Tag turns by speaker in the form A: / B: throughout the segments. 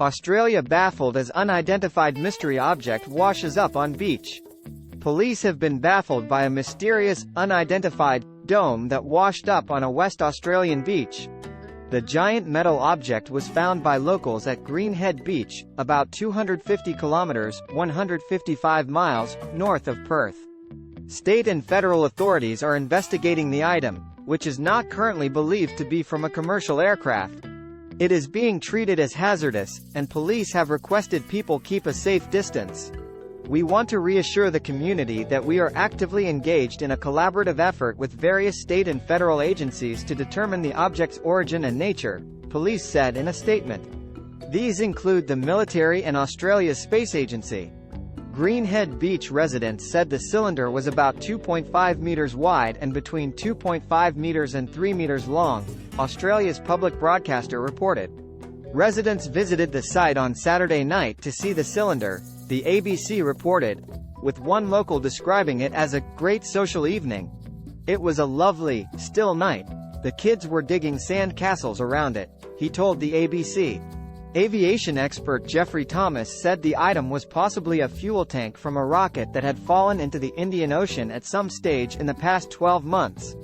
A: Australia baffled as unidentified mystery object washes up on beach. Police have been baffled by a mysterious, unidentified dome that washed up on a West Australian beach. The giant metal object was found by locals at Greenhead Beach, about 250 kilometers (155 miles) north of Perth. State and federal authorities are investigating the item, which is not currently believed to be from a commercial aircraft. It is being treated as hazardous, and police have requested people keep a safe distance. We want to reassure the community that we are actively engaged in a collaborative effort with various state and federal agencies to determine the object's origin and nature, police said in a statement. These include the military and Australia's space agency. Greenhead Beach residents said the cylinder was about 2.5 meters wide and between 2.5 meters and 3 meters long, Australia's public broadcaster reported. Residents visited the site on Saturday night to see the cylinder, the ABC reported, with one local describing it as a great social evening. It was a lovely, still night. The kids were digging sand castles around it, he told the ABC. Aviation expert Jeffrey Thomas said the item was possibly a fuel tank from a rocket that had fallen into the Indian Ocean at some stage in the past 12 months.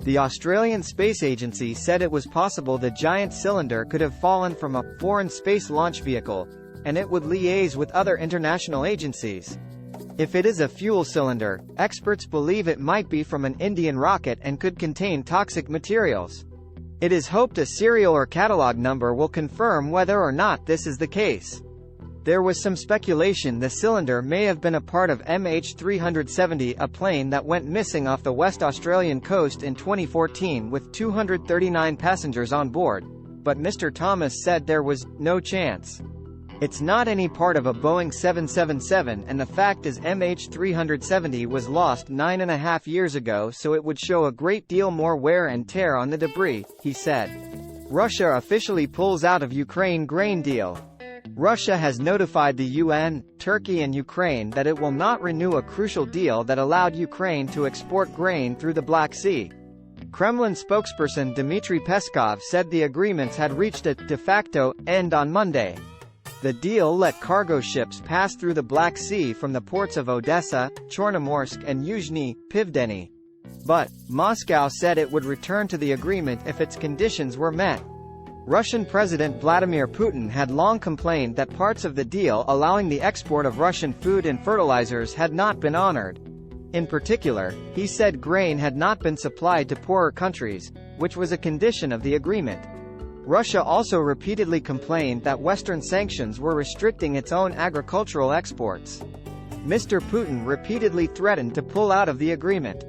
A: The Australian Space Agency said it was possible the giant cylinder could have fallen from a foreign space launch vehicle, and it would liaise with other international agencies. If it is a fuel cylinder, experts believe it might be from an Indian rocket and could contain toxic materials. It is hoped a serial or catalog number will confirm whether or not this is the case. There was some speculation the cylinder may have been a part of MH370, a plane that went missing off the West Australian coast in 2014 with 239 passengers on board, but Mr. Thomas said there was no chance. It's not any part of a Boeing 777, and the fact is MH370 was lost 9.5 years ago, so it would show a great deal more wear and tear on the debris, he said. Russia officially pulls out of Ukraine grain deal. Russia has notified the UN, Turkey and Ukraine that it will not renew a crucial deal that allowed Ukraine to export grain through the Black Sea. Kremlin spokesperson Dmitry Peskov said the agreements had reached a de facto end on Monday. The deal let cargo ships pass through the Black Sea from the ports of Odessa, Chornomorsk and Yuzhny Pivdeny. But Moscow said it would return to the agreement if its conditions were met. Russian President Vladimir Putin had long complained that parts of the deal allowing the export of Russian food and fertilizers had not been honored. In particular, he said grain had not been supplied to poorer countries, which was a condition of the agreement. Russia also repeatedly complained that Western sanctions were restricting its own agricultural exports. Mr. Putin repeatedly threatened to pull out of the agreement.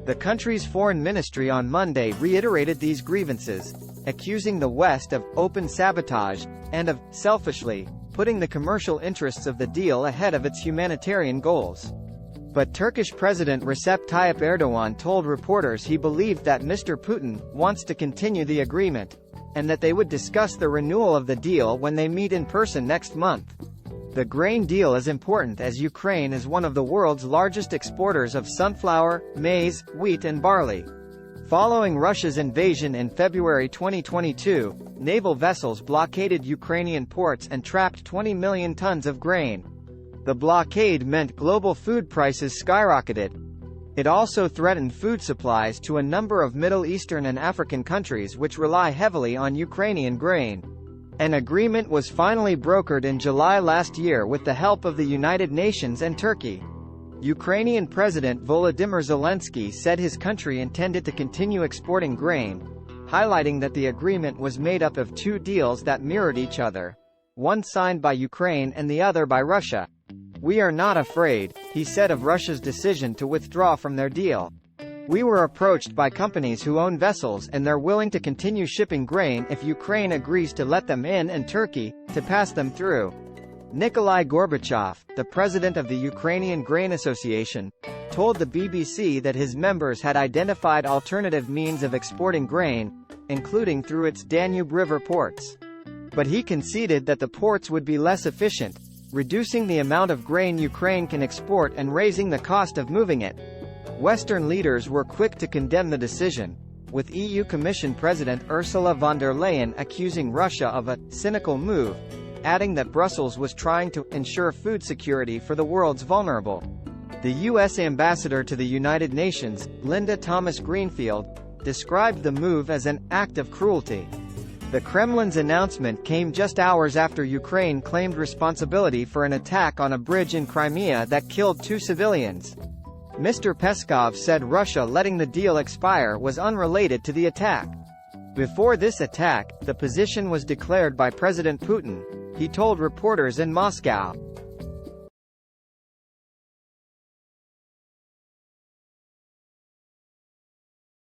A: The country's foreign ministry on Monday reiterated these grievances, accusing the West of open sabotage and of selfishly putting the commercial interests of the deal ahead of its humanitarian goals. But Turkish President Recep Tayyip Erdogan told reporters he believed that Mr. Putin wants to continue the agreement, and that they would discuss the renewal of the deal when they meet in person next month. The grain deal is important as Ukraine is one of the world's largest exporters of sunflower, maize, wheat and barley. Following Russia's invasion in February 2022, naval vessels blockaded Ukrainian ports and trapped 20 million tons of grain. The blockade meant global food prices skyrocketed. It also threatened food supplies to a number of Middle Eastern and African countries which rely heavily on Ukrainian grain. An agreement was finally brokered in July last year with the help of the United Nations and Turkey. Ukrainian President Volodymyr Zelensky said his country intended to continue exporting grain, highlighting that the agreement was made up of two deals that mirrored each other, one signed by Ukraine and the other by Russia. "We are not afraid," he said of Russia's decision to withdraw from their deal. "We were approached by companies who own vessels and they're willing to continue shipping grain if Ukraine agrees to let them in and Turkey to pass them through." Nikolai Gorbachev, the president of the Ukrainian Grain Association, told the BBC that his members had identified alternative means of exporting grain, including through its Danube River ports. But he conceded that the ports would be less efficient, reducing the amount of grain Ukraine can export and raising the cost of moving it. Western leaders were quick to condemn the decision, with EU Commission President Ursula von der Leyen accusing Russia of a cynical move, adding that Brussels was trying to ensure food security for the world's vulnerable. The U.S. ambassador to the United Nations, Linda Thomas-Greenfield, described the move as an act of cruelty. The Kremlin's announcement came just hours after Ukraine claimed responsibility for an attack on a bridge in Crimea that killed 2 civilians. Mr. Peskov said Russia letting the deal expire was unrelated to the attack. Before this attack, the position was declared by President Putin, he told reporters in Moscow.